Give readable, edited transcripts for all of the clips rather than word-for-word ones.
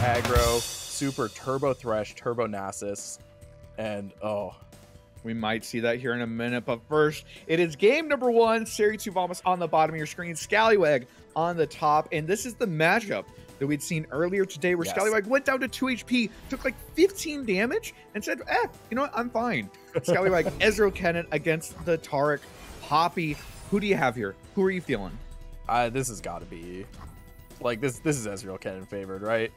aggro, super turbo thresh, turbo nasus, and oh, we might see that here in a minute. But first, it is game number 1. Sergi2Vamos on the bottom of your screen, Squallywag on the top, and this is the matchup that we'd seen earlier today where Squallywag went down to 2 HP, took like 15 damage, and said, you know what, I'm fine. Squallywag, Ezreal Kennen against the Taric Poppy. Who do you have here? Who are you feeling? This has got to be, like, this is Ezreal Kennen favored, right?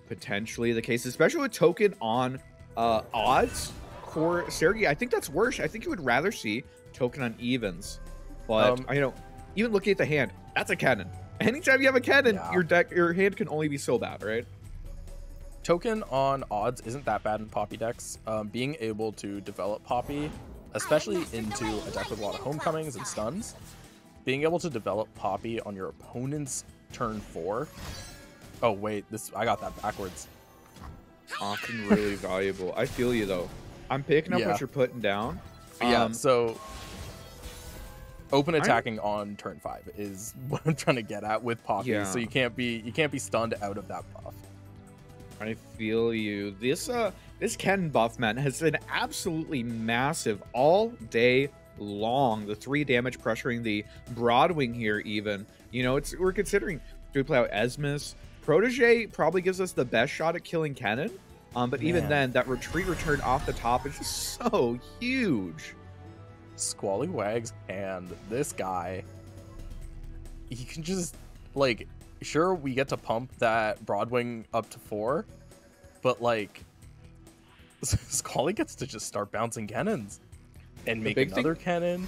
Potentially the case, especially with token on odds for Sergi. I think that's worse. I think you would rather see token on evens. But, you know, even looking at the hand, that's a Kennen. Anytime you have a Kennen, your hand can only be so bad, right? Token on odds isn't that bad in Poppy decks. Being able to develop Poppy, especially into a deck with a lot of homecomings and stuns, being able to develop Poppy on your opponent's turn 4. Oh wait, I got that backwards. Often really valuable. I feel you though. I'm picking up what you're putting down. So open attacking on turn 5 is what I'm trying to get at with Poppy. So you can't be stunned out of that buff. I feel you. This Kennen buff, man, has been absolutely massive all day long. The 3 damage pressuring the Broadwing here, even. You know, we're considering, do we play out Esmus? Protege probably gives us the best shot at killing Kennen. But even then, that retreat return off the top is just so huge. Squallywags and this guy, he can just, like, sure, we get to pump that Broadwing up to 4, but like Squally gets to just start bouncing cannons and make another cannon.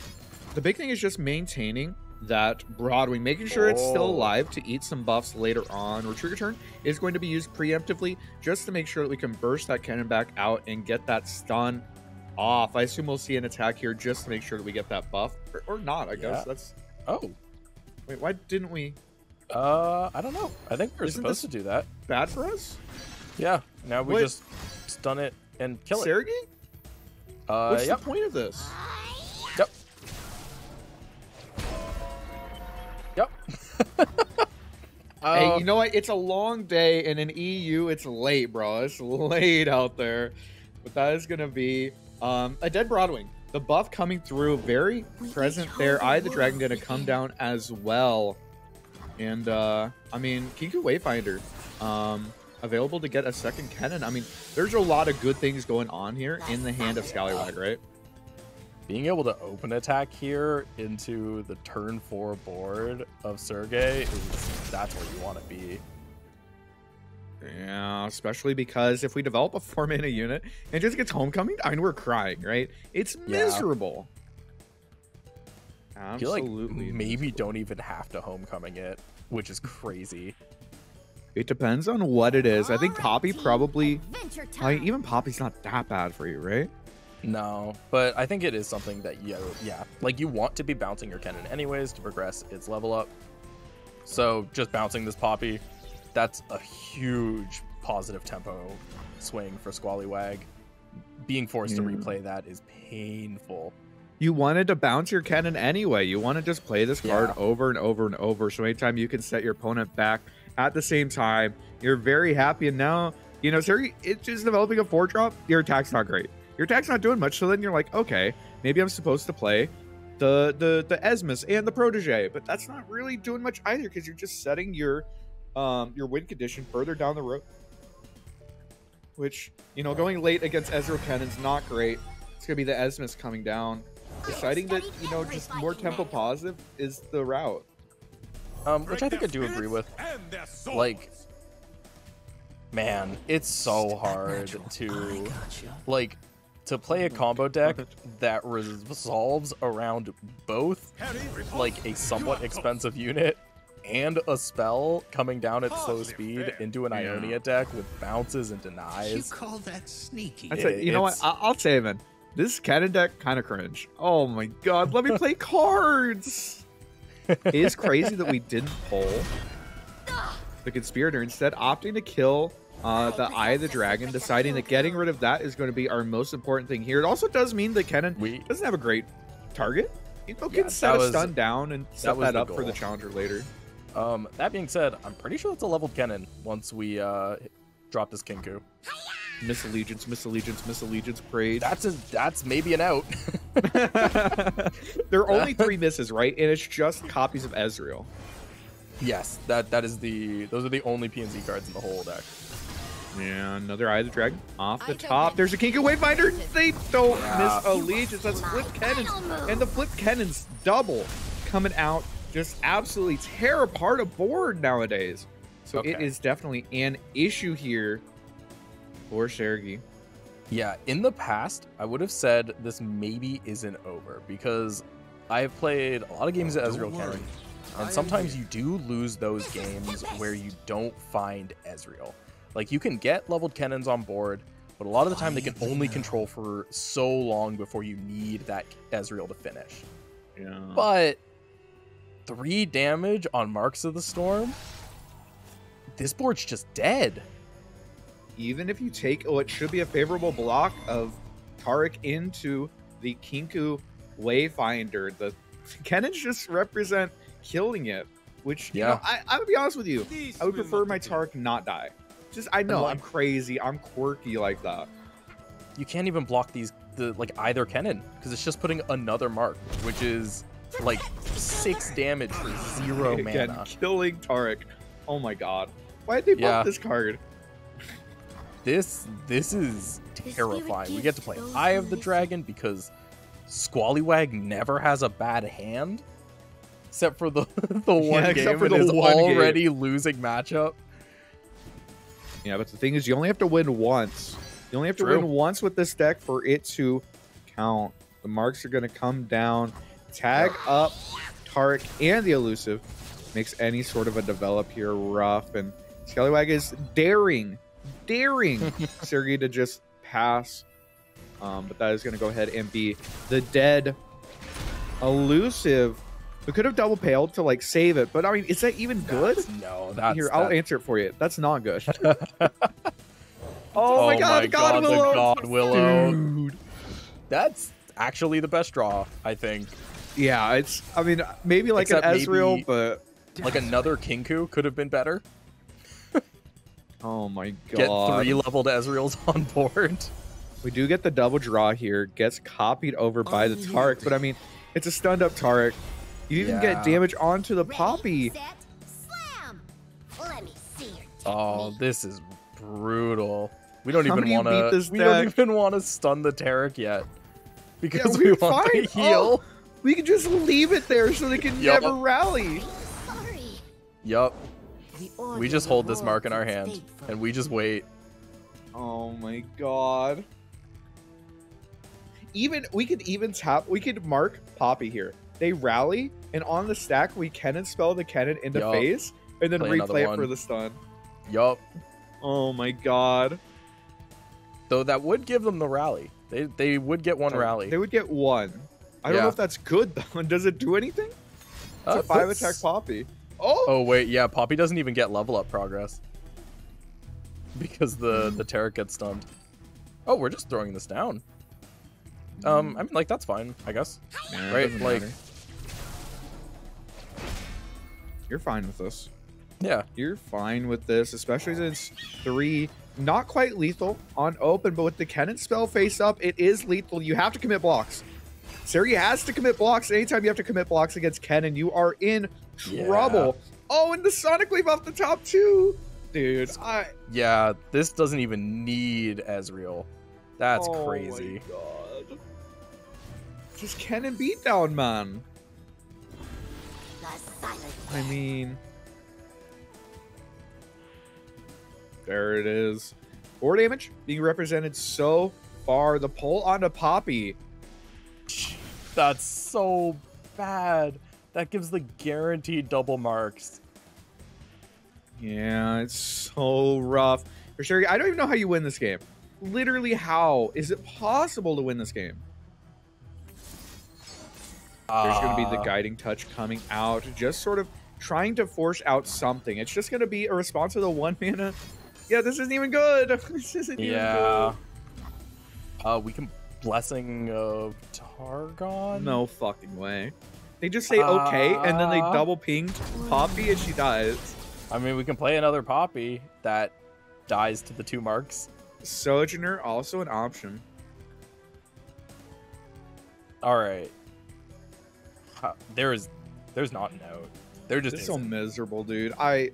The big thing is just maintaining that Broadwing, making sure it's still alive to eat some buffs later on. Retreat return is going to be used preemptively just to make sure that we can burst that cannon back out and get that stun off. I assume we'll see an attack here just to make sure that we get that buff, or not. I guess that's. Oh, wait, why didn't we? I don't know. I think we're supposed to do that. Bad for us? Yeah. Now we just stun it and kill it. Sergi? What's the point of this? Hey, you know what? It's a long day, and in EU, it's late, bro. It's late out there. But that is going to be a dead Broadwing. The buff coming through, very present there. Eye of the Dragon going to come down as well. And, I mean, Kinko Wayfinder, available to get a second Kennen. I mean, there's a lot of good things going on here in the hand of Squallywag, right? Being able to open attack here into the turn 4 board of Sergei, that's where you want to be. Yeah, especially because if we develop a 4-mana unit and just gets homecoming, I mean, we're crying, right? It's miserable. Absolutely. I feel like maybe don't even have to homecoming it, which is crazy. It depends on what it is. I think Poppy probably... even Poppy's not that bad for you, right? No, but I think it is something that, like, you want to be bouncing your Kennen anyways to progress its level up. So just bouncing this Poppy, that's a huge positive tempo swing for Squallywag. Being forced to replay that is painful. You wanted to bounce your Kennen anyway. You want to just play this card over and over and over. So anytime you can set your opponent back at the same time, you're very happy. And now, you know, Sergi, it's just developing a 4-drop. Your attack's not great. Your attack's not doing much. So then you're like, okay, maybe I'm supposed to play the Esmus and the Protege, but that's not really doing much either because you're just setting your win condition further down the road. Which, you know, going late against Ezreal Kennen's not great. It's gonna be the Esmus coming down. Deciding that, you know, just more tempo positive is the route. Which I think I do agree with. Like, man, it's so hard to, like, to play a combo deck that resolves around both, like, a somewhat expensive unit and a spell coming down at slow speed into an Ionia deck with bounces and denies. You call that sneaky? You know what? I'll say, man, this Kennen deck kind of cringe. Oh my god, let me play cards. It is crazy that we didn't pull the Conspirator, instead opting to kill the Eye of the Dragon, deciding that getting rid of that is going to be our most important thing here. It also does mean that Kennen doesn't have a great target. You know, can set a stun down and set that up for the challenger later. That being said, I'm pretty sure it's a leveled cannon once we drop this Kinku. Misallegiance, misallegiance, misallegiance, parade. That's maybe an out. There are only 3 misses, right? And it's just copies of Ezreal. Yes, those are the only PNZ cards in the whole deck. Yeah, another Eye of the Dragon off the top. There's a Kinku Wayfinder. They don't miss Allegiance. That's flipped cannons. And the flipped cannons double coming out. Just absolutely tear apart a board nowadays. So it is definitely an issue here for Sergi. Yeah, in the past, I would have said this maybe isn't over because I've played a lot of games at Ezreal Cannon, and sometimes you do lose those games where you don't find Ezreal. Like, you can get leveled cannons on board, but a lot of the time they can only control for so long before you need that Ezreal to finish. Yeah. But 3 damage on Marks of the Storm? This board's just dead. Even if you take what should be a favorable block of Taric into the Kinku Wayfinder, the cannons just represent killing it, which, you know, I would be honest with you, I would prefer my Taric not die. Just, I know, I'm crazy, I'm quirky like that. You can't even block like either cannon, because it's just putting another mark, which is like 6 damage for 0 mana. Again, killing Taric. Oh my god. Why did they buff this card? This is terrifying. We get to play Eye of the Dragon because Squallywag never has a bad hand, except for the one game for his already losing matchup. Yeah, but the thing is, you only have to win once. You only have to win once with this deck for it to count. The marks are going to come down, tag up Taric and the elusive. Makes any sort of a develop here rough, and Squallywag is daring Sergi to just pass. But that is going to go ahead and be the dead elusive. We could have double paled to like save it, but I mean, is that even good? No, I'll answer it for you. That's not good. Oh my god, God Willow. The God Willow. Dude. That's actually the best draw, I think. Yeah, it's, I mean, maybe like an Ezreal, but like another Kinku could have been better. Oh my god. Get 3 leveled Ezreals on board. We do get the double draw here. Gets copied over by the Taric, but I mean, it's a stunned up Taric. You even get damage onto the Poppy. Oh, this is brutal. We don't even want to. We don't even want to stun the Taric yet because we want to heal. We can just leave it there so they can never rally. Yup. We just hold this mark in our hand and we just wait. Oh my god. We could mark Poppy here. They rally, and on the stack we cannon spell the cannon into phase and then replay it for the stun. Yup. Oh my god. Though that would give them the rally. They would get one rally. They would get one. I don't know if that's good though. Does it do anything? It's a 5 attack Poppy. Oh wait, yeah, Poppy doesn't even get level up progress. Because the Taric gets stunned. Oh, we're just throwing this down. I mean, like, that's fine, I guess. Yeah, right? Like, you're fine with this. Yeah. You're fine with this, especially since 3, not quite lethal on open, but with the cannon spell face up, it is lethal. You have to commit blocks. Sergi has to commit blocks. Anytime you have to commit blocks against cannon, you are in trouble. Oh, and the Sonic Wave off the top too. Dude, yeah, this doesn't even need Ezreal. That's crazy. Oh my god. Just cannon beatdown, man. I mean, there it is. 4 damage being represented so far. The pull onto Poppy. That's so bad. That gives the guaranteed double marks. Yeah, it's so rough. For sure, I don't even know how you win this game. Literally, how is it possible to win this game? There's going to be the guiding touch coming out, just sort of trying to force out something. It's just going to be a response to the 1 mana. Yeah, this isn't even good. This isn't even good. We can Blessing of Targon? No fucking way. They just say okay, and then they double ping Poppy, and she dies. I mean, we can play another Poppy that dies to the 2 marks. Sojourner, also an option. All right. There's not an out. There just It's isn't. so miserable, dude. I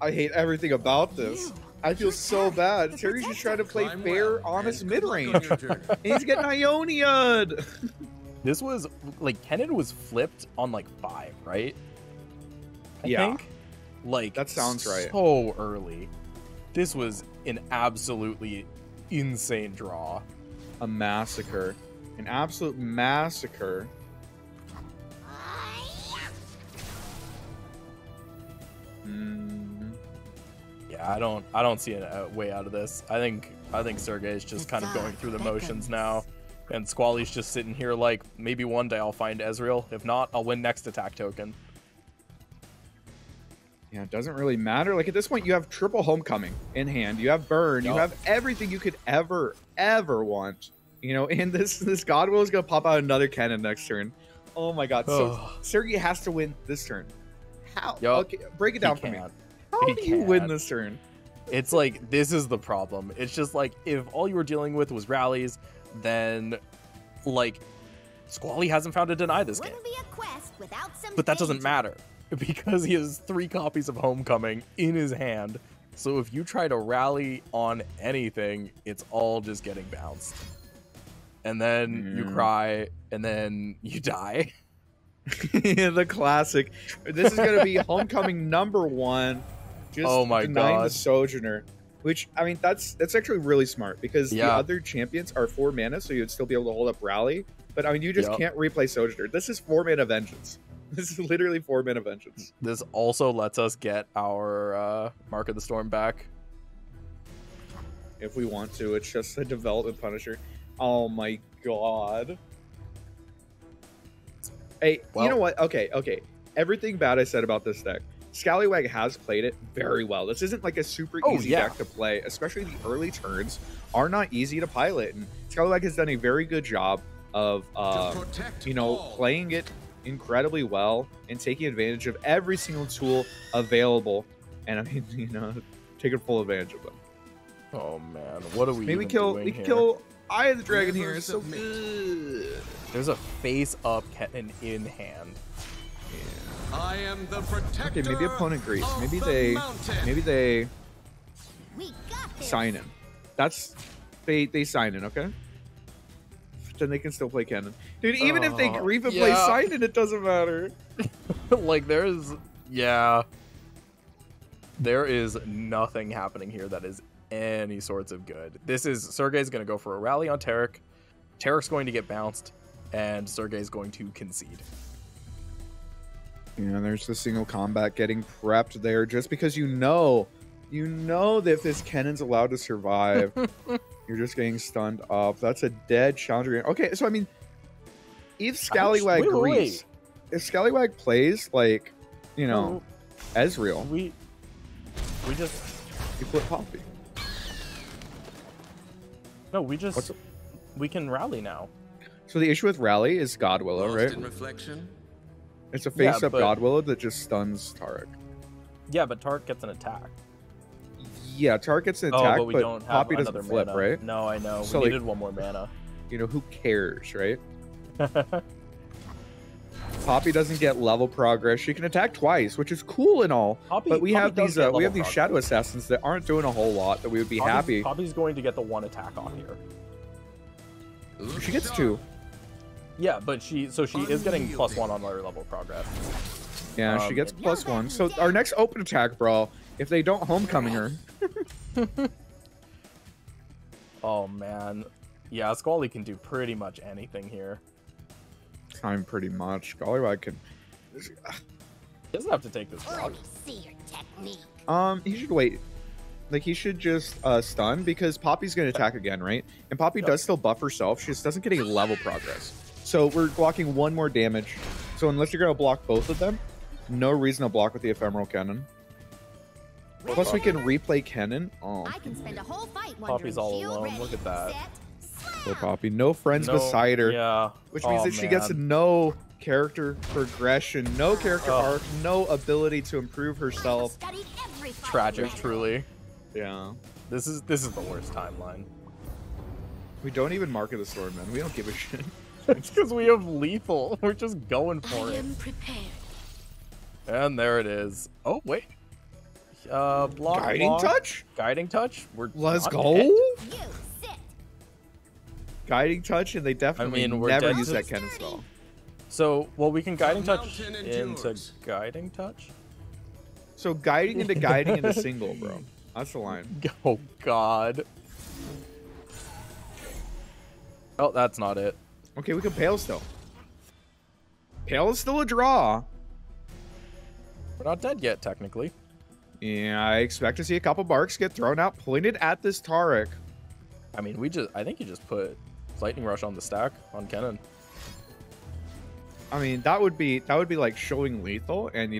hate everything about this. I feel so bad. Terry's just trying to play fair, honest mid-range. And he's getting Ionia'd. This was, like, Kennen was flipped on, like, 5, right? I think? Like, that sounds right. So early. This was an absolutely insane draw. A massacre. An absolute massacre. Yeah, I don't see a way out of this. I think Sergei is just kind of going through the motions now, and Squally's just sitting here like, maybe one day I'll find Ezreal. If not, I'll win next attack token. Yeah, it doesn't really matter. Like, at this point, you have triple homecoming in hand. You have burn. You have everything you could ever want. You know, and this Godwill is gonna pop out another cannon next turn. Oh my god! So Sergei has to win this turn. How? Okay, break it down for me. How do you win this turn? It's like, this is the problem. It's just like, if all you were dealing with was rallies, then like Squally hasn't found a deny this game. But that doesn't matter because he has 3 copies of Homecoming in his hand. So if you try to rally on anything, it's all just getting bounced. And then you cry, and then you die. The classic. This is going to be Homecoming #1. Just denying the Sojourner. Which, I mean, that's actually really smart, because the other champions are 4 mana, so you'd still be able to hold up Rally. But, I mean, you just can't replay Sojourner. This is 4 mana Vengeance. This is literally 4 mana Vengeance. This also lets us get our Mark of the Storm back. If we want to. It's just a development Punisher. Oh my god. Hey, you know what? Okay. Everything bad I said about this deck, Scallywag has played it very well. This isn't like a super easy deck to play, especially the early turns are not easy to pilot. And Scallywag has done a very good job of, playing it incredibly well and taking advantage of every single tool available. And I mean, taking full advantage of them. Oh man, what are we? Maybe we can kill Eye of the Dragon here. It's so good. There's a face-up Kennen in hand. Yeah. I am the protector. Okay, maybe opponent grease. Maybe they sign in. They sign in, okay? Then they can still play Kennen. Dude, even if they grief and play sign in, it doesn't matter. Like, there is nothing happening here that is any sorts of good. Sergei's going to go for a rally on Taric. Taric's going to get bounced, and Sergei's going to concede. Yeah, there's the single combat getting prepped there, just because you know that if this Kennen's allowed to survive, you're just getting stunned up. That's a dead challenger. Okay, so I mean, if Scallywag agrees, if Scallywag plays like, Ezreal, we flip Poppy. No, we can rally now. So the issue with rally is Godwillow, right? In reflection? It's a face-up Godwillow that just stuns Taric. Yeah, but Taric gets an attack. Yeah, Taric gets an attack, but we don't have Poppy doesn't flip, mana. right? No, I know. So we needed one more mana. Who cares, right? Poppy doesn't get level progress. She can attack twice, which is cool and all. But we have these Shadow Assassins that aren't doing a whole lot that we would be happy. Poppy's going to get the 1 attack off here. She gets 2. Yeah, but she is getting +1 on lower level progress. Yeah, she gets +1. So our next open attack, bro, if they don't homecoming her. Oh man. Yeah, Squally can do pretty much anything here. Time pretty much. Scallywag can. He doesn't have to take this block. He should wait. Like, he should just stun, because Poppy's going to attack again, right? And Poppy does still buff herself. She just doesn't get any level progress. So we're blocking 1 more damage. So unless you're going to block both of them, no reason to block with the Ephemeral Cannon. Plus we can replay Kennen. Oh. I can spend a whole fight Poppy's all alone. Look at that. Poor Poppy. No friends No, beside her. Yeah. Which means that she gets no character progression, no character arc, no ability to improve herself. Tragic, truly. Yeah. This is the worst timeline. We don't even market the sword, man. We don't give a shit. It's because we have lethal. We're just going for it. And there it is. Oh wait. Block, Guiding touch? Guiding touch? Let's not go. dead. Guiding touch, and they definitely we're never dead use to- that cannon spell. So, well, we can guiding touch mountain into endures. guiding touch. So guiding into single, bro. That's the line. Oh God. Oh, that's not it. Okay, we can Pale still. Pale is still a draw. We're not dead yet, technically. Yeah, I expect to see a couple barks get thrown out, pointed at this Taric. I mean, I think you just put lightning rush on the stack on Kennen. I mean, that would be like showing lethal, and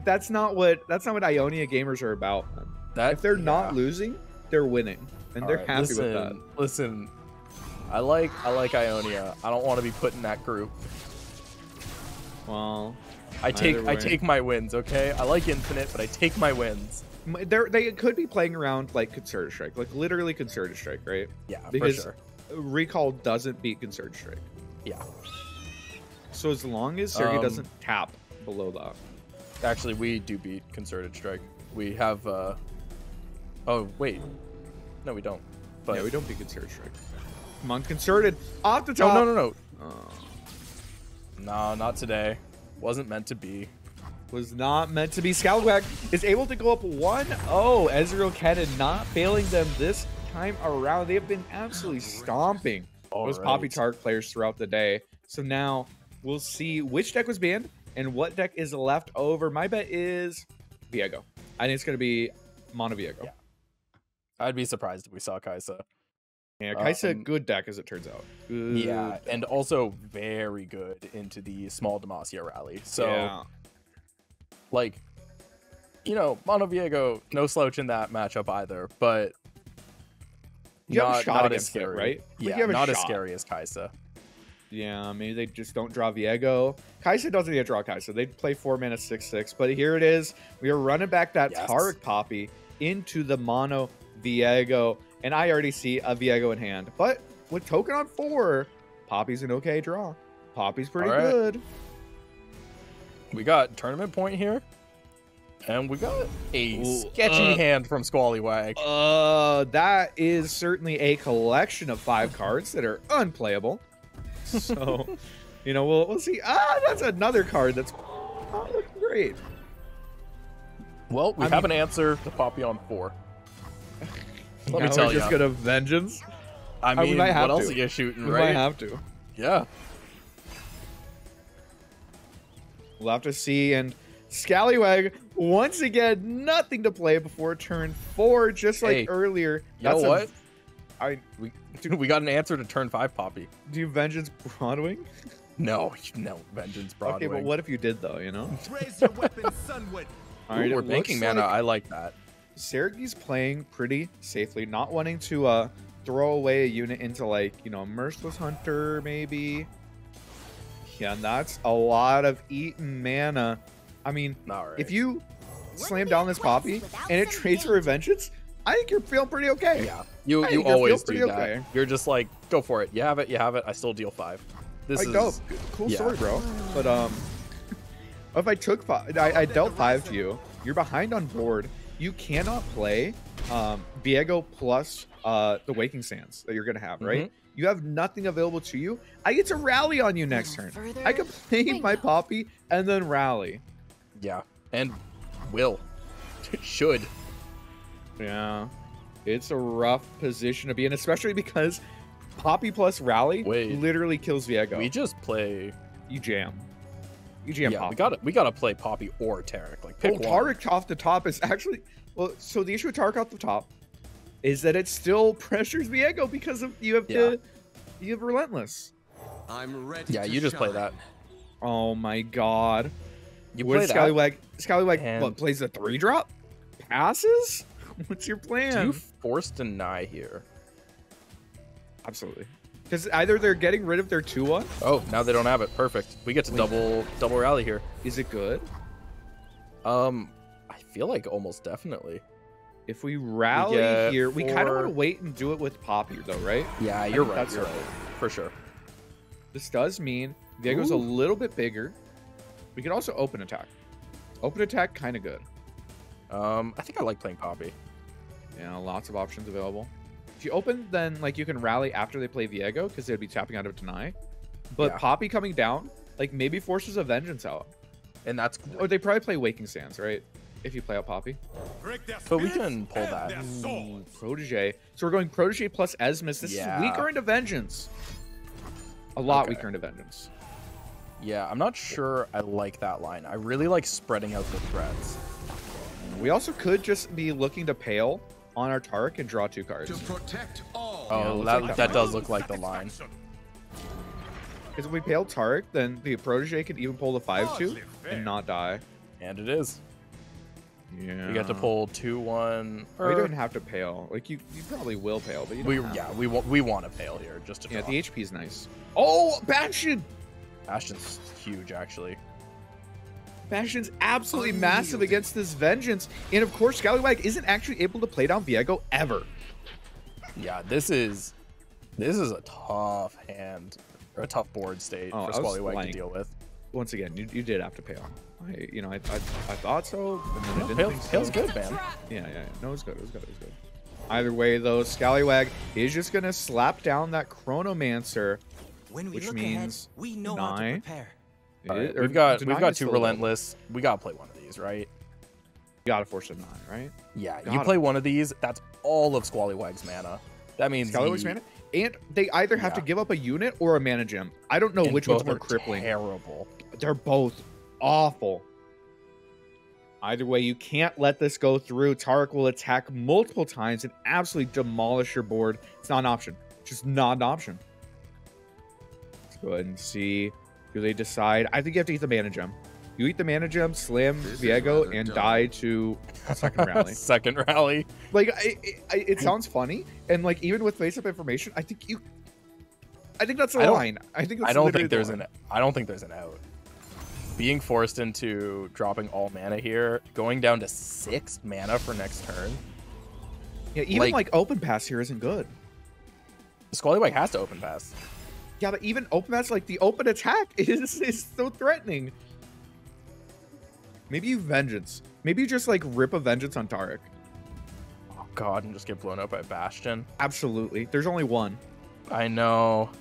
that's not what Ionia gamers are about. If they're not losing, they're winning, and they're happy with that. Listen, I like Ionia. I don't want to be put in that group. Well, I take my wins, okay? I like Infinite, but I take my wins. They could be playing around like Concerted Strike, like literally Concerted Strike, right? Yeah, because for sure. Recall doesn't beat Concerted Strike. Yeah. So as long as Sergi doesn't tap below that. Actually, we do beat Concerted Strike. We have oh wait. No, we don't. But Yeah, we don't beat Concerted Strike. Come on, Concerted. Off the top. No. No, not today. Wasn't meant to be. Was not meant to be. Squallywag is able to go up 1-0. Ezreal Kennen not failing them this time around. They have been absolutely stomping those Poppy Taric players throughout the day. So now we'll see which deck was banned and what deck is left over. My bet is Viego. I think it's going to be Mono Viego. Yeah. I'd be surprised if we saw Kai'Sa. Yeah, Kai'Sa, good deck as it turns out. Good Yeah, deck. and also very good into the small Demacia rally. So, yeah. like, Mono Viego, no slouch in that matchup either, but You have a shot not as against it, scary, right? Like, Yeah, you have a not as shot. scary as Kai'Sa. Yeah, maybe they just don't draw Viego. Kai'Sa doesn't need to draw Kai'Sa. They play 4 mana 6/6, but here it is. We are running back that Taric Poppy into the Mono Viego, and I already see a Viego in hand. But with token on 4, Poppy's an okay draw. Poppy's pretty good. We got tournament point here, and we got a sketchy hand from Squallywag. That is certainly a collection of 5 cards that are unplayable. So, we'll see. That's another card that's looking great. Well, we have an answer to Poppy on 4. Let me Now tell we're you. just gonna vengeance. I mean, might have what else to. are you shooting, We right? might have to. Yeah. We'll have to see. And Squallywag, once again, nothing to play before turn 4, just like earlier. You know what? We got an answer to turn 5 Poppy. do you Vengeance Broadwing? No, Vengeance Broadwing. Okay, but what if you did, though, Raise your weapon, Sunwit. All right, Ooh, we're it banking looks mana. like I like that. Sergi's playing pretty safely, not wanting to throw away a unit into, like, Merciless Hunter, maybe. Yeah, and that's a lot of eaten mana. I mean, if you slam down this Poppy and it trades for a Vengeance, I think you're feeling pretty okay. Yeah, you think you're always feeling do pretty that. okay. You're just like, go for it. You have it. I still deal 5. This Like, is dope. Cool story, bro. But if I took 5, I dealt 5 to you. You're behind on board. You cannot play Viego plus the Waking Sands that you're gonna have, right? You have nothing available to you. I get to rally on you next turn. I can play my Poppy and then rally. Yeah, and will should. Yeah, it's a rough position to be in, especially because Poppy plus rally literally kills Viego. We just play. You jam. Yeah, Poppy. we gotta play Poppy or Taric. Like, pick one. Taric off the top is actually so the issue with Taric off the top is that it still pressures Viego because of you have Relentless. I'm ready. Yeah, you just play that. Oh my god. You What play is that. Squallywag what plays a 3-drop? Passes? What's your plan? Do you force deny here? Absolutely. Because either they're getting rid of their 2-1. Oh, now they don't have it. Perfect. We get to double rally here. Is it good? I feel like almost definitely. If we rally here, we kind of want to wait and do it with Poppy, though, right? Yeah, you're right. That's You're right. For sure. This does mean Viego's a little bit bigger. We could also open attack. Open attack, kind of good. I think I like playing Poppy. Yeah, lots of options available. If you open, then like you can rally after they play Viego because they'd be tapping out of deny. But Yeah. Poppy coming down, like maybe forces a vengeance out. And that's Or they probably play Waking Sands, right? If you play out Poppy. But we can pull that. Protege. So we're going Protege plus Esmus. This is weaker into Vengeance. A lot weaker into Vengeance. Yeah, I'm not sure I like that line. I really like spreading out the threats. We also could just be looking to Pale on our Tark and draw 2 cards. To protect all. Oh, that does look like the line. Because if we Pale Tark, then the Protege can even pull the 5-2 and not die. And it is. Yeah. You get to pull 2-1. We don't have to Pale. Like you probably will Pale, but you don't have to. we want to Pale here just to draw. Yeah, the HP is nice. Oh, Bastion! Bastion's huge, actually. Bastion's absolutely massive against this Vengeance. And of course, Squallywag isn't actually able to play down Viego ever. Yeah, this is a tough hand, or a tough board state for Squallywag to deal with. Once again, you did have to Pale. I thought so, and then I didn't think so. Pale's good, man. Yeah. No, it was good. Either way, though, Squallywag is just going to slap down that Chronomancer, which means we know how to prepare. We've got 2 Relentless. We got to play one of these, right? You got to force a 9, right? Yeah, you play one of these, that's all of Squallywag's mana. That means Squallywag's mana? And they either have to give up a unit or a mana gem. I don't know which one's more crippling. Terrible. They're both awful. Either way, you can't let this go through. Tarek will attack multiple times and absolutely demolish your board. It's not an option. Just not an option. Let's go ahead and see. Do they decide? I think you have to eat the mana gem. You eat the mana gem, slam Viego, and die to second rally. Second rally. Like it sounds funny, and like even with face-up information, I think that's a line. I don't think there's an out. Being forced into dropping all mana here, going down to 6 mana for next turn. Yeah, even like open pass here isn't good. Squallywag has to open pass. Yeah, but even open pass, like the open attack is so threatening. Maybe you Vengeance. Maybe you just like rip a Vengeance on Tarek. Oh god, and just get blown up by Bastion. Absolutely. There's only one. I know.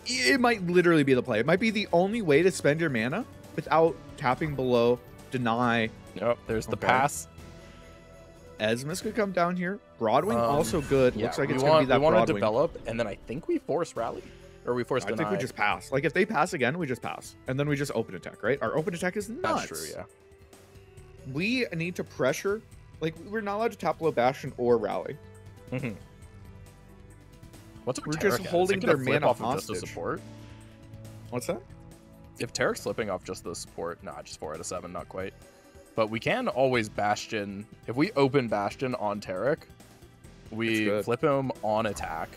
It might literally be the play. It might be the only way to spend your mana without tapping below, deny. Nope, there's the pass. Esmus could come down here. Broadwing also good. Yeah, looks like it's going to be that we want Broadwing. to develop, and then I think we force rally. Or we force deny. I think we just pass. Like if they pass again, we just pass. And then we just open attack, right? Our open attack is nuts. That's true, yeah. We need to pressure. Like we're not allowed to tap below Bastion or rally. Mm-hmm. We're just holding their mana hostage. Just support? What's that? If Tarek's flipping off just the support, just 4 out of 7, not quite. But we can always Bastion. If we open Bastion on Tarek, we flip him on attack.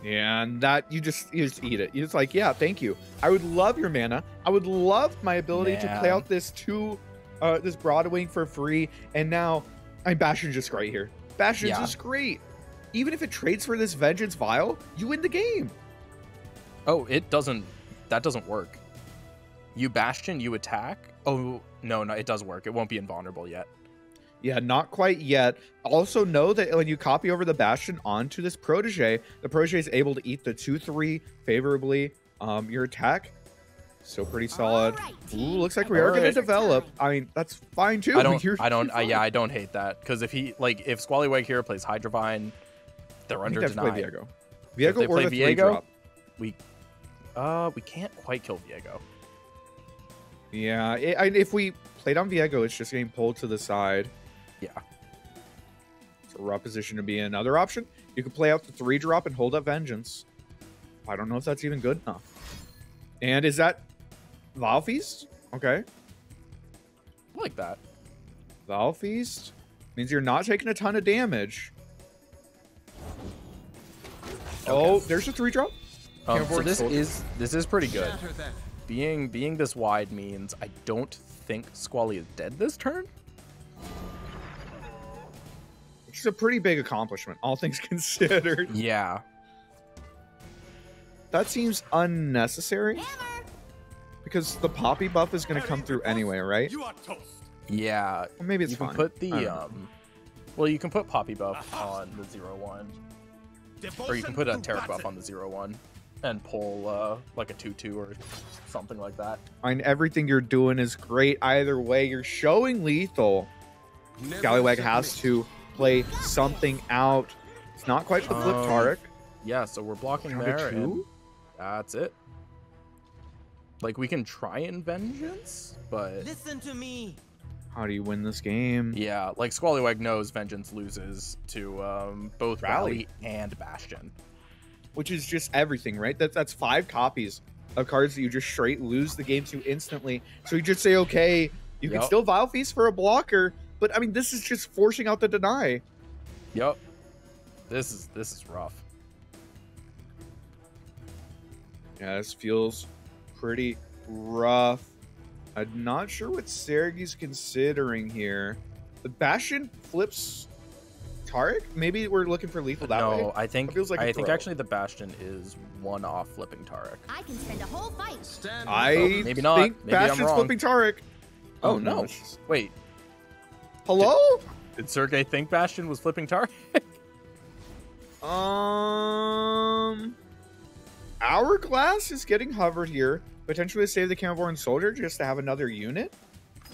Yeah, and that you just eat it. You're just like, yeah, thank you. I would love your mana. I would love my ability to play out this this Broadwing for free. And now Bastion's just great here. Bastion's just great. Even if it trades for this Vengeance Vial, you win the game. Oh, that doesn't work. You Bastion, you attack. Oh, no, it does work. It won't be invulnerable yet. Yeah, not quite yet. Also know that when you copy over the Bastion onto this Protege, the Protege is able to eat the 2/3 favorably. Your attack, so pretty solid. Ooh, looks like we are going to develop. I mean, that's fine too. I don't hate that, because if Squallywag here plays Hydrovine, they're under deny. Viego or the 3-drop. We can't quite kill Viego. Yeah, if we play down Viego, it's just getting pulled to the side. Yeah. It's a rough position to be in. Another option, you can play out the 3-drop and hold up Vengeance. I don't know if that's even good enough. And is that Vial Feast? Okay. I like that. Vial Feast means you're not taking a ton of damage. Oh, there's a 3-drop. So this is pretty good. Shatter them. Being this wide means I don't think Squally is dead this turn. Which is a pretty big accomplishment, all things considered. Yeah. That seems unnecessary. Because the Poppy buff is going to come through anyway, right? You are toast. Yeah. Or maybe it's you fine. can put I the don't know. well, you can put Poppy buff on the 0-1. Or you can put a Tarek buff on the 0-1 and pull like a 2-2 or something like that. I mean, everything you're doing is great. Either way, you're showing lethal. Squallywag has to play something out. It's not quite the flip Tarek. Yeah, so we're blocking Down to there, and 2? that's it. Like, we can try in Vengeance, but Listen to me. How do you win this game? yeah, like Squallywag knows Vengeance loses to both Rally and Bastion. Which is just everything, right? That's 5 copies of cards that you just straight lose the game to instantly. So you just say, okay, you can still Vile Feast for a blocker, but I mean, this is just forcing out the deny. Yep. This is rough. Yeah, this feels pretty rough. I'm not sure what Sergi's considering here. The Bastion flips Tarek? Maybe we're looking for lethal that way? No, I think It feels like a I think throw. actually the Bastion is one off flipping Tarek. I can spend a whole fight. Stand I maybe not. think Maybe I'm Bastion's wrong. flipping Tarek. Oh no! Wait, Hello? did Sergey think Bastion was flipping Tarek? Hourglass is getting hovered here. Potentially to save the Camelborn Soldier just to have another unit.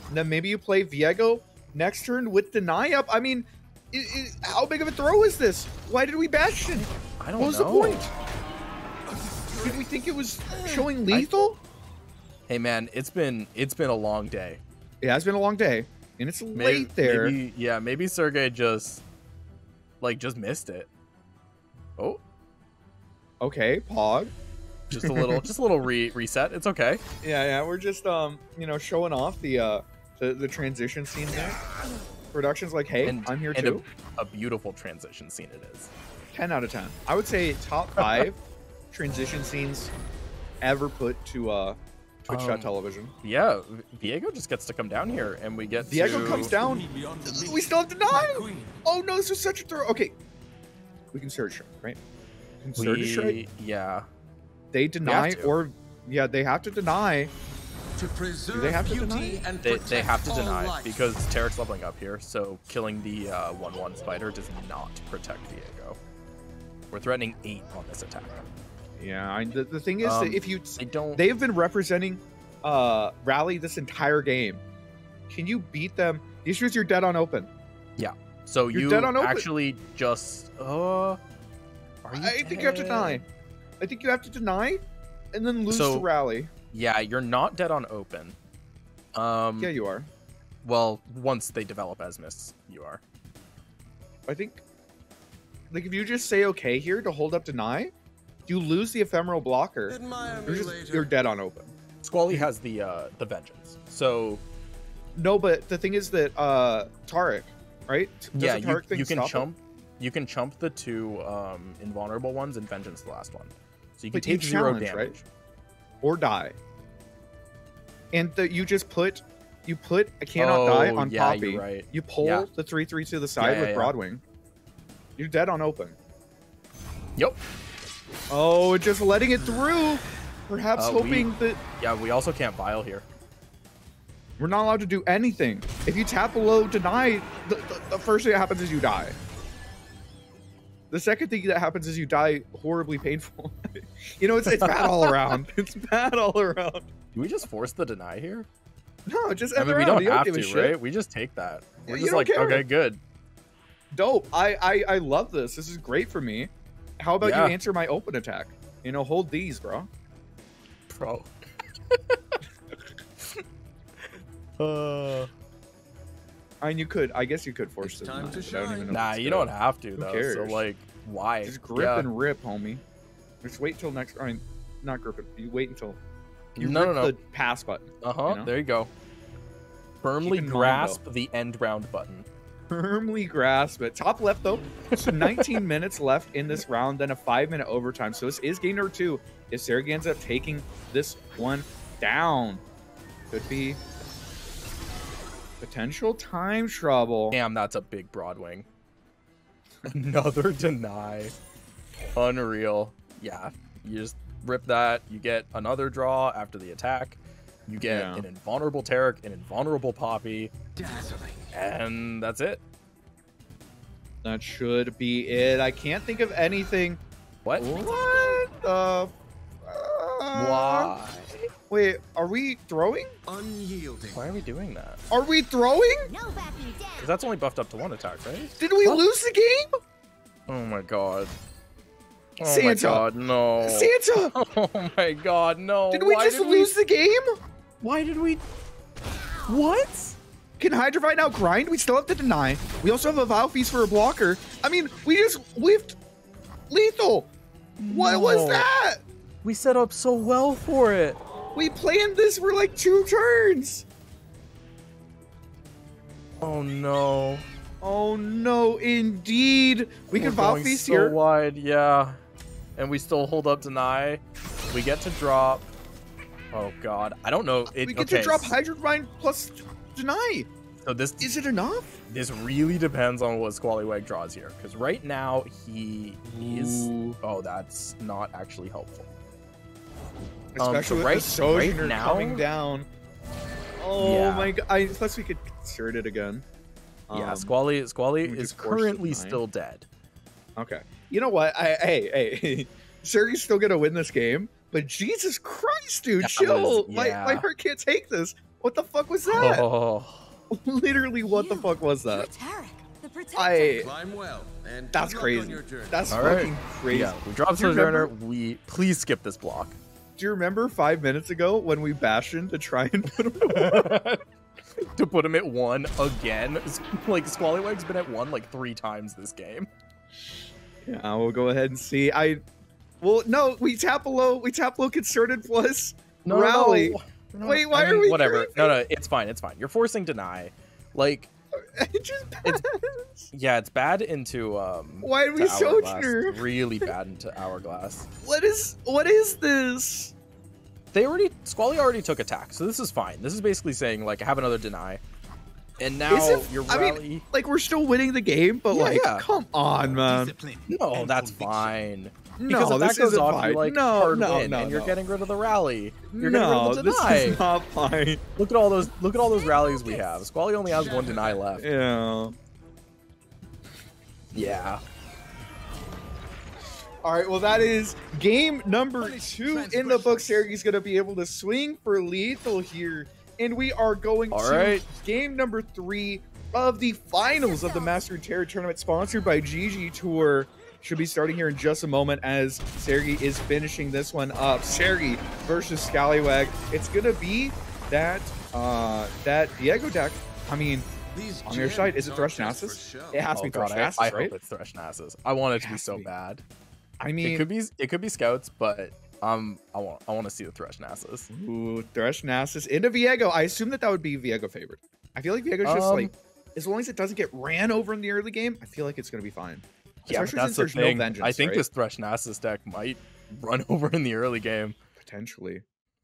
And then maybe you play Viego next turn with Deny up. I mean, how big of a throw is this? Why did we Bastion? I don't What was know. the point? Did we think it was showing lethal? Hey man, it's been a long day. It has been a long day. And it's late there. Maybe Sergey just missed it. Oh, Okay, Pog. just a little reset. It's okay. Yeah, we're just you know, showing off the transition scene there. Production's like, hey, I'm here and too. A beautiful transition scene it is. 10 out of 10. I would say top 5 transition scenes ever put to Twitch.television. Yeah, Viego just gets to come down here, and we get Viego comes down. We still have Deny. Queen. Oh no, this is such a throw. Okay, we can Surge Strike, right? We can Surge Strike. Yeah. They deny to. or yeah, they have to deny. To preserve they have to beauty deny? and They protect have to all deny life. because Tarek's leveling up here, so killing the 1/1 spider does not protect Viego. We're threatening 8 on this attack. Yeah, the thing is that if you don't. they've been representing Rally this entire game. Can you beat them? The issue is you're dead on open. Yeah. So You're you dead on open. actually just are you I think you have to dead? deny. I think you have to deny and then lose So- to Rally. Yeah, you're not dead on open. Yeah, you are. Well, once they develop as mists, you are. I think, like, if you just say okay here to hold up deny, you lose the ephemeral blocker. Admire me You're, later. you're dead on open. Squally has the vengeance. So No, but the thing is that Tarek, right? yeah, Doesn't Tarek thing you can stop it? chump. You can chump the 2 invulnerable ones and vengeance the last one. So you can But take each 0 challenge, damage. right? Or die. And you just put I cannot die on yeah, Poppy. you're right. You pull Yeah. the 3/3 to the side with yeah. Broadwing. You're dead on open. Yep. Oh, just letting it through. Perhaps hoping that Yeah, we also can't vial here. we're not allowed to do anything. If you tap below deny, the first thing that happens is you die. The second thing that happens is you die horribly painful. You know, it's bad all around. It's bad all around. Do we just force the deny here? No, just I end mean, the we round. don't You have give a to, shit. right? We just take that. We're You just don't like, care. okay, good. Dope. I love this. This is great for me. How about Yeah. you answer my open attack? You know, hold these, bro. Bro. I mean, you could. I guess you could force It's the time deny, to but I don't even shine. know Nah, if it's you good. don't have to, though. So, cares? like, why? Just grip Yeah. and rip, homie. Just wait till next. I mean, not grip it. You wait until you No, rip no. the pass button. Uh-huh, you know? there you go. Firmly Keep in mind, grasp the end round button. firmly grasp it. Top left, though. So 19 minutes left in this round, then a 5-minute overtime. So this is game number 2. If Sergi ends up taking this one down, could be potential time trouble. Damn, that's a big Broadwing. Another deny. Unreal. Yeah, you just rip that. You get another draw after the attack. You get an invulnerable Taric, an invulnerable Poppy. Dazzling. And that's it. That should be it. I can't think of anything. What? What the? Why? Wait, are we throwing? Unyielding. Why are we doing that? Are we throwing? No backing down. Because that's only buffed up to 1 attack, right? Did we lose the game? Oh my god. Oh Santa. my god, no. Santa! Oh my god, no. Did we just lose the game? Why did we? What? Can Hydrovite now grind? We still have to deny. We also have a Vow Feast for a blocker. I mean, we just whiffed lethal. What was that? We set up so well for it. We planned this for like 2 turns. Oh no. Oh no, indeed. We can Vow going Feast so here. wide, yeah. And we still hold up deny. We get to drop. Oh god, I don't know. We get to drop Hydrovite plus deny. So this Is it enough? This really depends on what Squallywag draws here, because right now he is. Oh, that's not actually helpful. Especially so with the Sojourner right now, coming down. Oh Yeah. my god! Plus we could insert it again. Yeah, Squally we is just forced currently it, right? still dead. Okay. You know what? Hey, Sergi's still gonna win this game, but Jesus Christ, dude, That chill. was- My yeah. heart can't take this. What the fuck was that? Oh, Literally, what the fuck was that? Tarek, the protector. Climb well, and That's good luck crazy. on your journey. That's All right. fucking crazy. yeah. We dropped Do you Sojourner. remember- Please skip this block. Do you remember 5 minutes ago when we bashed him to try and put him? To put him at 1 again. Like Squallywag's been at 1 like 3 times this game. Yeah, we'll go ahead and see. Well, no, we tap low concerted plus rally. No. Wait, why I mean, are we? Whatever. griefing? No, it's fine. It's fine. You're forcing deny. Like, It just passed. yeah, it's bad into Why did we to Hourglass. Sojourner? Really bad into Hourglass. What is this? Squally already took attack, so this is fine. This is basically saying like have another deny, and now Is it- your I rally. mean, like we're still winning the game, but Yeah, like, yeah. come on, man. Discipline no, and that's conviction. fine. No, Because if this that goes isn't off, fine. you like no, hard no, win, no, and you're no. getting rid of the rally. You're no, getting rid of the this deny. is not fine. Look at all those rallies we have. Squally only has 1 deny left. Yeah. Yeah. All right, well, that is game number 2 in the book. Sergi's going to be able to swing for lethal here. And we are going All to right. game number 3 of the finals of the MasteringRuneterra tournament, sponsored by GGtoor. Should be starting here in just a moment as Sergi is finishing this one up. Sergi versus Scallywag. It's going to be that Diego deck. I mean, These on your side, is it gems Thresh aren't just Nasus? for show. It has to Oh be god, Thresh I Nasus, right? hope it's Thresh Nasus. I want it to be has to so be. bad. I mean, It could be Scouts, but I want to see the Thresh Nasus. ooh, Thresh Nasus into Viego. I assume that would be Viego favored. I feel like Viego's just like, as long as it doesn't get ran over in the early game, I feel like it's going to be fine. Yeah, but Especially that's since the there's thing. no vengeance, I think right? this Thresh Nasus deck might run over in the early game.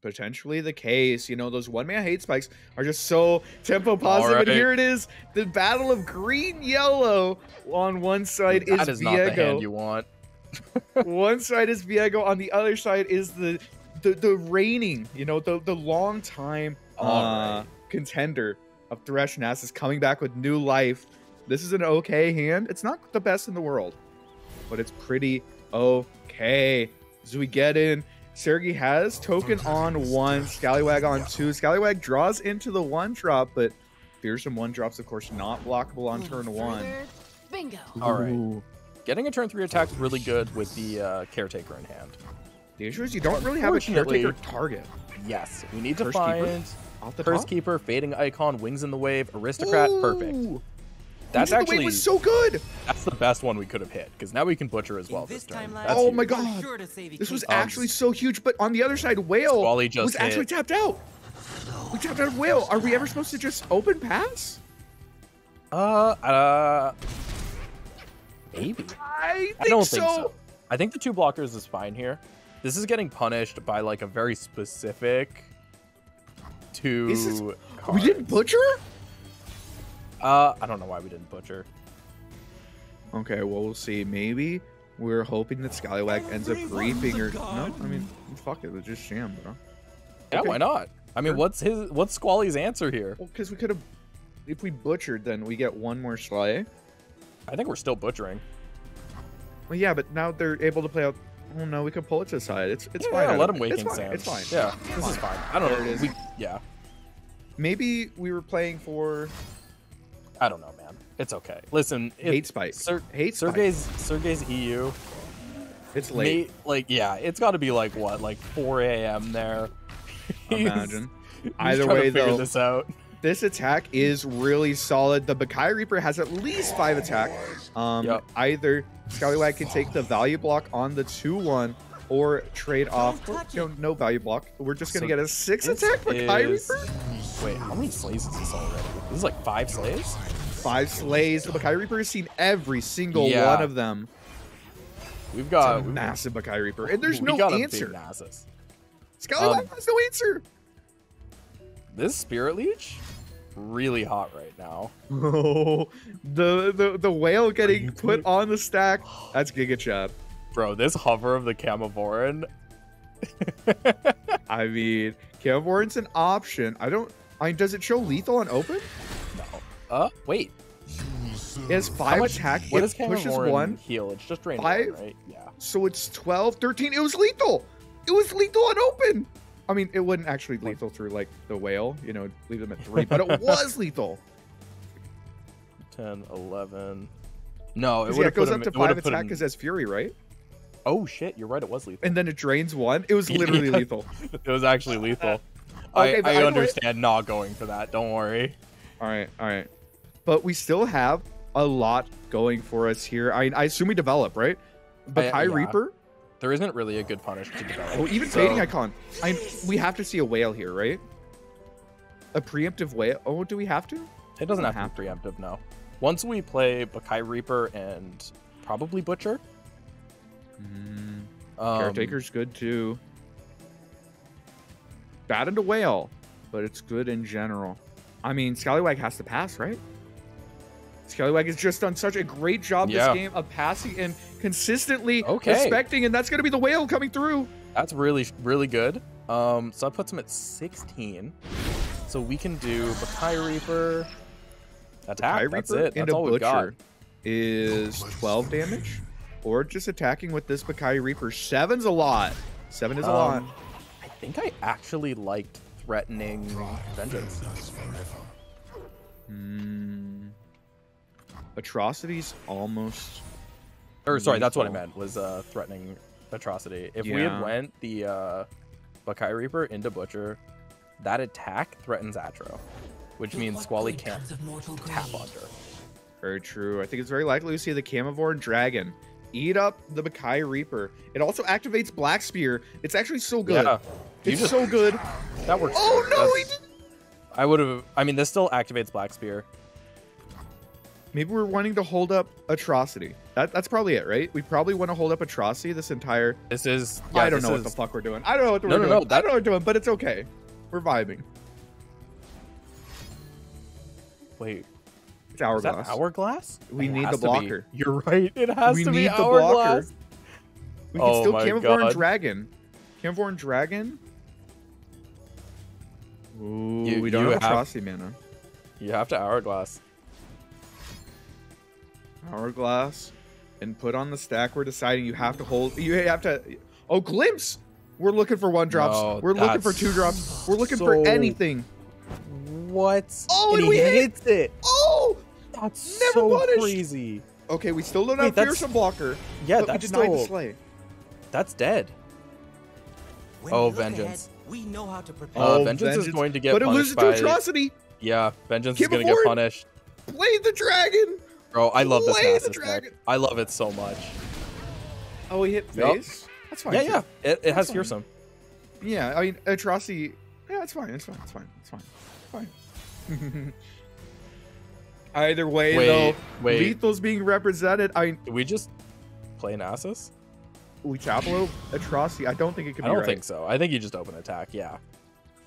Potentially the case. You know, those 1-mana hate spikes are just so tempo positive. right. And here it is, the battle of green-yellow. On one side That is is not the hand Viego. you want. One side is Viego. On the other side is the reigning, you know, the long time Alright. contender of Thresh Nasus coming back with new life. This is an okay hand. It's not the best in the world, but it's pretty okay. As we get in, Sergi has token on 1, Scallywag on 2. Scallywag draws into the 1-drop, but fearsome 1-drops, of course, not blockable on turn 1. Bingo. All right. Ooh. Getting a turn 3 attack is really good with the Caretaker in hand. The issue is you don't really have a Unfortunately- caretaker target. Yes, we need to Curse Keeper? find Off the Curse top? Keeper, Fading Icon, Wings in the Wave, Aristocrat, perfect. Ooh. That's Wings in the actually Wave was so good. that's the best one we could have hit because now we can butcher as well In this this turn. timeline, That's Oh huge. my we're god. sure to save This was King. actually so huge, but on the other side, Whale Squally just was actually hit. tapped out. We tapped out of Whale. Are we ever supposed to just open pass? Maybe. I don't think so. I think the 2 blockers is fine here. This is getting punished by like a very specific 2 cards. We didn't butcher? I don't know why we didn't butcher. Okay, well, we'll see. Maybe we're hoping that Squallywag ends up reaping or... No, I mean, fuck it. It's just sham, bro. Yeah, Okay. why not? I mean, what's Squally's answer here? Well, because we could have... If we butchered, then we get 1 more slay. I think we're still butchering. Well, yeah, but now they're able to play out... Oh, no, we can pull it to the side. It's Yeah, fine. let him Waking It's fine. Sand. It's fine. Yeah, this is fine. I don't There know. it is. Yeah, Maybe we were playing for... I don't know, man. It's okay. Listen, Hate Spike. Hate Spike. Sergey's EU. It's late. Yeah, it's got to be like what, like 4 a.m. there. Imagine. He's Either trying way, to figure though, this out. this attack is really solid. The Bakai Reaper has at least 5 attack. Yep. Either Squallywag can take the value block on the 2-1 or trade off. No value block. We're just going to get a 6 attack Bakai Reaper. Wait, how many slays is this already? This is like 5 slays? 5 slays. The Bakai Reaper has seen every single Yeah. one of them. We've got It's a massive Bakai Reaper. And there's we no got answer. A big Nasus. Squallywag has no answer. This Spirit Leech, really hot right now. Oh, the whale getting put on the stack. That's Giga Chad. Bro, this hover of the Camavoran. I mean, Camavoran's an option. I mean, does it show lethal on open? No. Wait. It has 5 attack. What It does pushes Camavoran 1. heal? It's just range 5? 1, right? Yeah. So it's 12, 13. It was lethal. It was lethal on open. I mean, it wouldn't actually lethal through like the whale, you know, leave them at 3, but it was lethal. 10, 11. No, it Yeah, would it have goes up to 5 attack because it has Fury, right? Oh shit, you're right. It was lethal. And then it drains 1. It was literally Yeah. lethal. It was actually lethal. Okay, but I either way- understand not going for that. Don't worry. All right. But we still have a lot going for us here. I assume we develop, right? Bakai yeah. Reaper. There isn't really a good punish to develop. Oh, even so- Fading Icon. We have to see a whale here, right? A preemptive whale. Oh, do we have to? It doesn't have to be preemptive, no. Once we play Bakai Reaper and probably Butcher. Caretaker's good too. Bad into whale, but it's good in general. I mean, Squallywag has to pass, right? Squallywag has just done such a great job this game of passing and consistently respecting, and that's going to be the whale coming through. That's really, really good. So that puts him at 16. So we can do Bakai Reaper. Attack. Bakai That's Reaper it. That's into all we've got. Butcher is 12 damage, or just attacking with this Bakai Reaper. 7's a lot. 7 is a lot. I think I actually liked threatening Vengeance. Atrocities almost. Or sorry, that's what I meant, was threatening Atrocity. If we had went the Bakai Reaper into Butcher, that attack threatens Atro, which means Squally can't tap under. Very true. I think it's very likely we see the Camavoran Dragon eat up the Bakai Reaper. It also activates Black Spear. It's actually so good. Yeah. It's so good. That works. Oh, no, he didn't. I would have... I mean, this still activates Black Spear. Maybe we're wanting to hold up Atrocity. That's probably it, right? We probably want to hold up Atrocity this entire... This is... Yeah, I don't know what the fuck we're doing. I don't know what we're doing. I don't know what we're doing, but it's okay. We're vibing. Wait. It's Hourglass. Is that Hourglass? We It need has the to be. blocker. You're right. It has We to be need the Hourglass. blocker. We can still my Camavoran God. Dragon. Camavoran Dragon. Ooh, we don't you have have- Atrocity mana. You have to Hourglass. Hourglass. And put on the stack. We're deciding you have to hold. You have to. Oh, Glimpse. We're looking for 1-drops. No, We're looking for that's 2-drops. We're looking so- for anything. What? Oh, and we hit. hits it. Oh! That's Never so punished. crazy. Okay, we still don't Wait, have that's- Fearsome Blocker. Yeah, but that's we denied the still... Slay. That's dead. When Oh, we look Vengeance. ahead, we know how to prepare. Oh, Vengeance is going to get but it punished loses by... to Atrocity. Yeah, Vengeance is going to Camavoran. get punished. Play the dragon. Bro, I love this Play the Nasus deck. dragon. I love it so much. Oh, he hit Yup. face. That's fine. Yeah, too. yeah. It has fine. Fearsome. Yeah, I mean, Atrocity. Yeah, it's fine. It's fine. It's fine. It's fine. It's fine. Either way, though, Lethal's being represented. I mean, did we just play Nasus? Tableau Atrocity. I don't think it could be I don't right. think so. I think you just open attack. Yeah.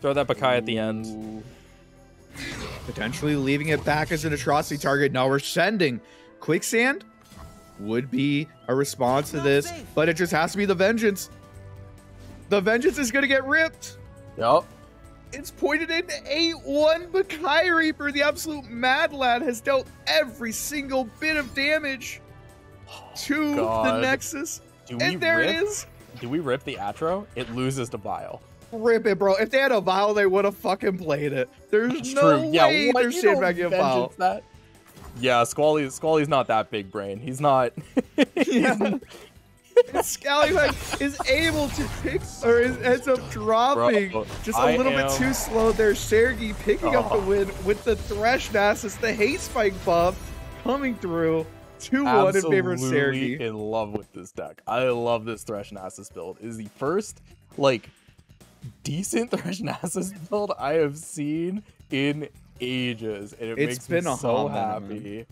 Throw that Bakai at the end. Ooh. Potentially leaving it back as an Atrocity target. Now we're sending Quicksand. Would be a response to this, but it just has to be the Vengeance. The Vengeance is going to get ripped. Yup. It's pointed into 8-1. Bakai Reaper, the absolute mad lad, has dealt every single bit of damage to the Nexus. And there it is. Do we rip the Atro? It loses to Vile. Rip it, bro. If they had a Vile, they would have fucking played it. There's no way they're sandbagging a Vile. Yeah, Squally's not that big brain. He's not. Yeah. Squallywag is able to pick, or ends up dropping just a little bit too slow there. Sergi picking up the win with the Thresh Nasus, the hate spike buff coming through. 2-1 in favor of Sergi. In love with this deck. I love this Thresh Nasus build. It is the first like decent Thresh Nasus build I have seen in ages, and it makes me so happy.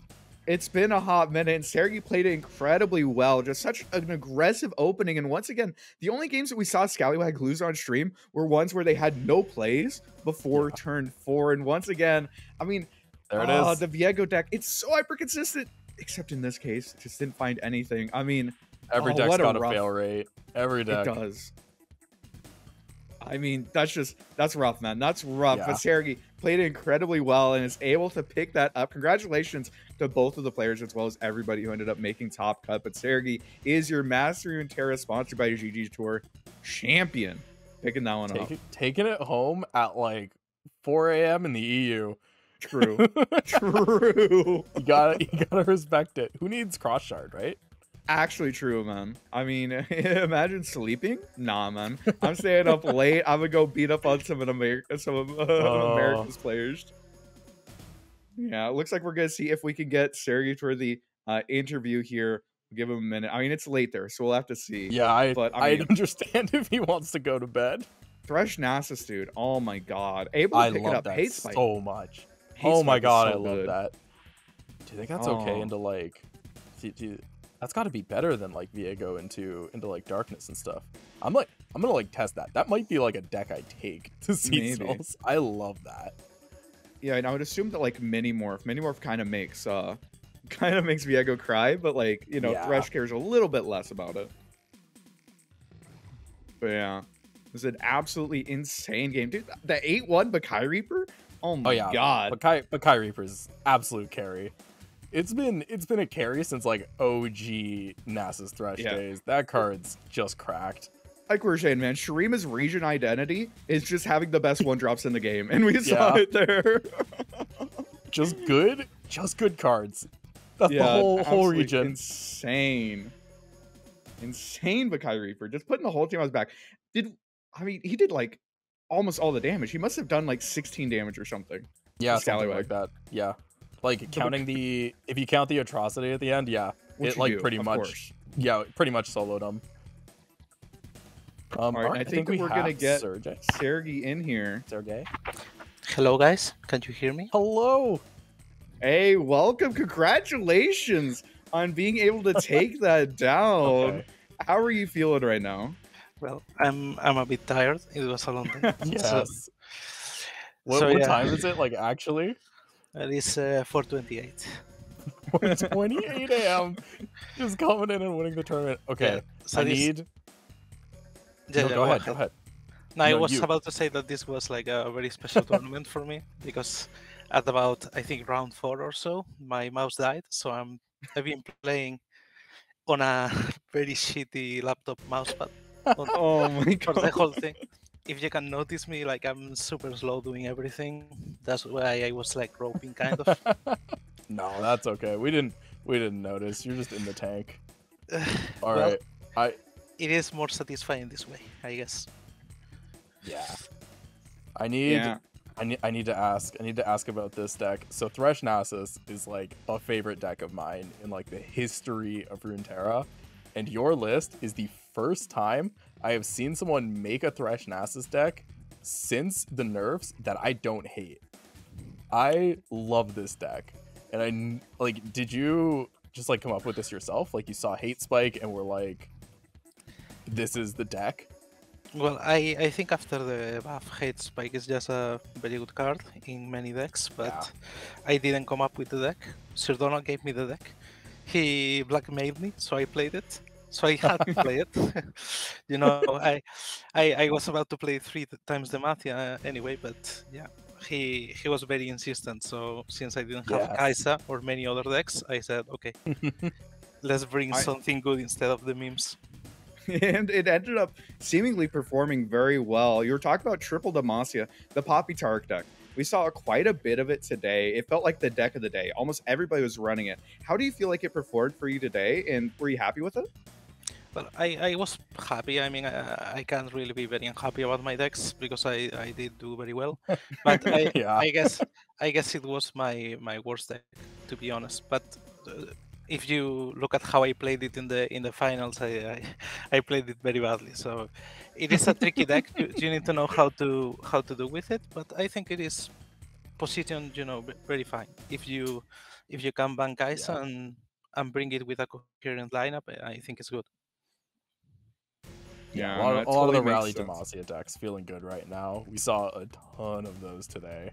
It's been a hot minute, and Sergi played it incredibly well. Just such an aggressive opening. And once again, the only games that we saw Squallywag lose on stream were ones where they had no plays before turn 4. And once again, I mean, there it is. The Viego deck, it's so hyper consistent, except in this case, just didn't find anything. I mean, every deck's got a fail rate. Every deck. It does. I mean, that's rough, man. That's rough. Yeah. But Sergi played it incredibly well and is able to pick that up. Congratulations to both of the players as well as everybody who ended up making top cut. But Sergi is your MasteringRuneterra, sponsored by GGtoor champion. Picking that one up. Taking it home at like 4 a.m. in the EU. True. True. You gotta respect it. Who needs cross shard, right? Actually true, man. I mean, imagine sleeping. Nah, man. I'm staying up late. I'm gonna go beat up on some America's players. Yeah, it looks like we're gonna see if we can get Sergi for the interview here. We'll give him a minute. I mean, it's late there, so we'll have to see. Yeah, I mean, understand if he wants to go to bed. Thresh Nasus, dude. Oh my god. Able to pick it up. Hate spike so much. Oh my god, I love good. that. Do you think that's okay into like? That's got to be better than like Viego into like darkness and stuff. I'm gonna like test that. That might be like a deck I take to see souls. I love that. Yeah, and I would assume that like Minimorph kind of makes Viego cry, but like, you know, Thresh cares a little bit less about it. But yeah, it was an absolutely insane game, dude. The 8-1 Bakai Reaper. Oh my god. Bakai Reaper's absolute carry. It's been a carry since like OG Nasus Thresh days. That card's just cracked. Like we were saying, man, Shurima's region identity is just having the best one drops in the game, and we saw it there. just good cards. That's the whole region. Insane Bakai Reaper. Just putting the whole team on his back. He did like almost all the damage. He must have done like 16 damage or something. Yeah, something like that. Yeah. Like counting if you count the atrocity at the end, it like pretty much soloed him. All right, I think we're gonna get Sergi in here. Sergey. Hello, guys. Can you hear me? Hello. Hey, welcome. Congratulations on being able to take that down. Okay. How are you feeling right now? Well, I'm a bit tired. It was a long day. Yes. What time is it? Like actually? It is 4:28. 4:28 a.m. Just coming in and winning the tournament. Okay, yeah, so go ahead. No, I was about to say that this was like a very special tournament for me because at about, I think, round 4 or so, my mouse died. So I've been playing on a very shitty laptop mousepad. Oh my god! For the whole thing. If you can notice me, like I'm super slow doing everything. That's why I was like roping, kind of. No, that's okay. We didn't notice. You're just in the tank. All right. It is more satisfying this way, I guess. Yeah. I need to ask about this deck. So Thresh Nasus is like a favorite deck of mine in like the history of RUNETERRA, and your list is the first time I have seen someone make a Thresh Nasus deck since the nerfs that I don't hate. I love this deck. And like, did you just like come up with this yourself? Like you saw Hate Spike and were like, this is the deck? Well, I think after the buff, Hate Spike is just a very good card in many decks, but I didn't come up with the deck. Sir Donald gave me the deck. He blackmailed me, so I played it. So I had to play it. You know, I was about to play 3 times the math anyway, but yeah, he was very insistent. So since I didn't have Kaisa or many other decks, I said, okay, let's bring something good instead of the memes. And it ended up seemingly performing very well. You were talking about Triple Demacia, the Poppy Tark deck. We saw quite a bit of it today. It felt like the deck of the day. Almost everybody was running it. How do you feel like it performed for you today, and were you happy with it? Well, I was happy. I mean, I can't really be very unhappy about my decks because I did do very well. But I guess it was my worst deck, to be honest. But if you look at how I played it in the finals, I played it very badly. So it is a tricky deck. You need to know how to do with it. But I think it is positioned, you know, very fine. If you can ban Kaisa and bring it with a coherent lineup, I think it's good. Yeah, a lot of the Rally Demacia decks feeling good right now. We saw a ton of those today.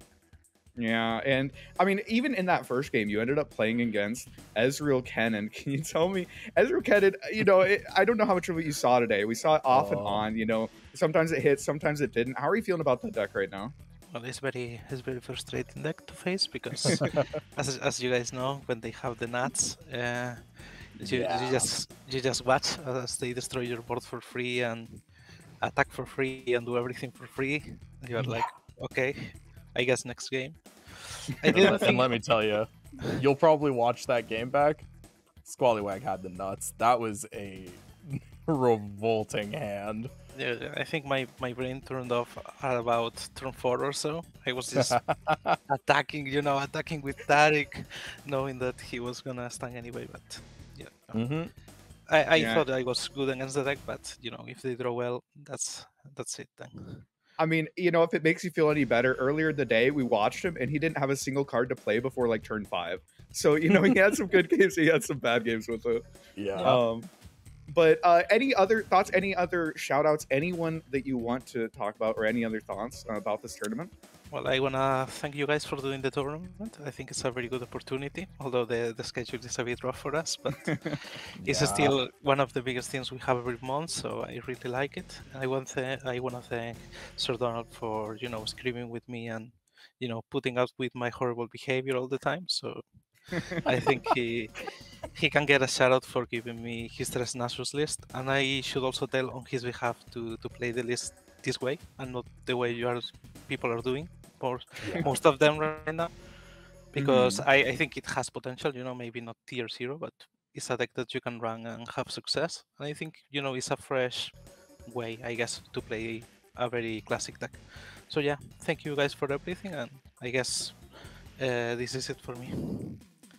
Yeah, and I mean, even in that first game, you ended up playing against Ezreal Kennen. Can you tell me, Ezreal Kennen, you know, I don't know how much of it you saw today. We saw it off and on, you know, sometimes it hits, sometimes it didn't. How are you feeling about the deck right now? Well, it's very frustrating deck to face because, as you guys know, when they have the nuts, you just watch as they destroy your board for free and attack for free and do everything for free. You're like, okay, I guess next game. And let me tell you, you'll probably watch that game back. Squallywag had the nuts. That was a revolting hand. Yeah, I think my brain turned off at about turn 4 or so. I was just attacking with Taric, knowing that he was gonna stun anyway. But yeah, I thought I was good against the deck, but you know, if they draw well, that's it then. I mean, you know, if it makes you feel any better, earlier in the day we watched him and he didn't have a single card to play before like turn 5. So you know, he had some good games, he had some bad games with it. Yeah. But any other thoughts, any other shout outs, anyone that you want to talk about, or any other thoughts about this tournament? Well, I want to thank you guys for doing the tournament. I think it's a very good opportunity, although the schedule is a bit rough for us, but it's still one of the biggest things we have every month, so I really like it. And I want to thank Sir Donald for, you know, screaming with me and, you know, putting up with my horrible behavior all the time. So I think he can get a shout out for giving me his Tres Nasus list, and I should also tell on his behalf to play the list this way and not the way people are doing most of them right now, because I think it has potential, you know, maybe not tier 0, but it's a deck that you can run and have success, and I think, you know, it's a fresh way, I guess, to play a very classic deck. So yeah, thank you guys for everything, and I guess this is it for me.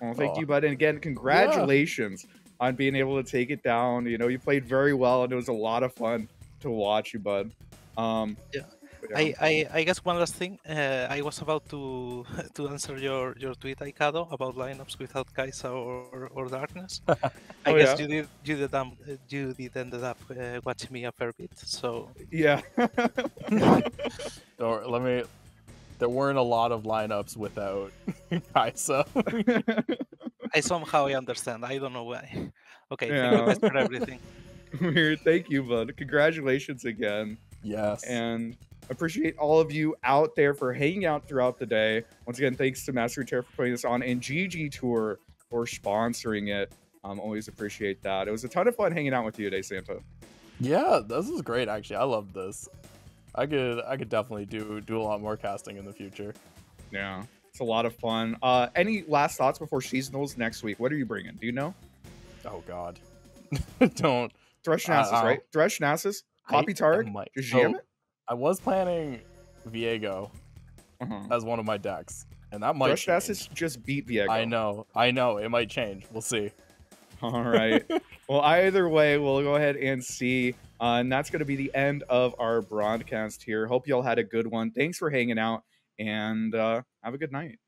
Well, thank you, bud. And again, congratulations on being able to take it down. You know, you played very well, and it was a lot of fun to watch you, bud. I guess one last thing. I was about to answer your tweet, Aikado, about lineups without Kaisa or Darkness. I guess you did ended up watching me a fair bit. So yeah. Or there weren't a lot of lineups without Kaisa. I somehow understand. I don't know why. Okay, thank you guys for everything. Thank you, bud. Congratulations again. Yes. And appreciate all of you out there for hanging out throughout the day. Once again, thanks to MasteringRuneterra for putting this on, and GGtoor for sponsoring it. Always appreciate that. It was a ton of fun hanging out with you today, Santa. Yeah, this was great, actually. I love this. I could definitely do a lot more casting in the future. Yeah, it's a lot of fun. Any last thoughts before seasonals next week? What are you bringing? Do you know? Oh God, don't. Thresh Nasus, right? Thresh Nasus, Poppy Tark, just jam it. I was planning Viego as one of my decks, and that might. Thresh Nasus just beat Viego. I know. It might change. We'll see. All right. Well, either way, we'll go ahead and see. And that's going to be the end of our broadcast here. Hope you all had a good one. Thanks for hanging out, and have a good night.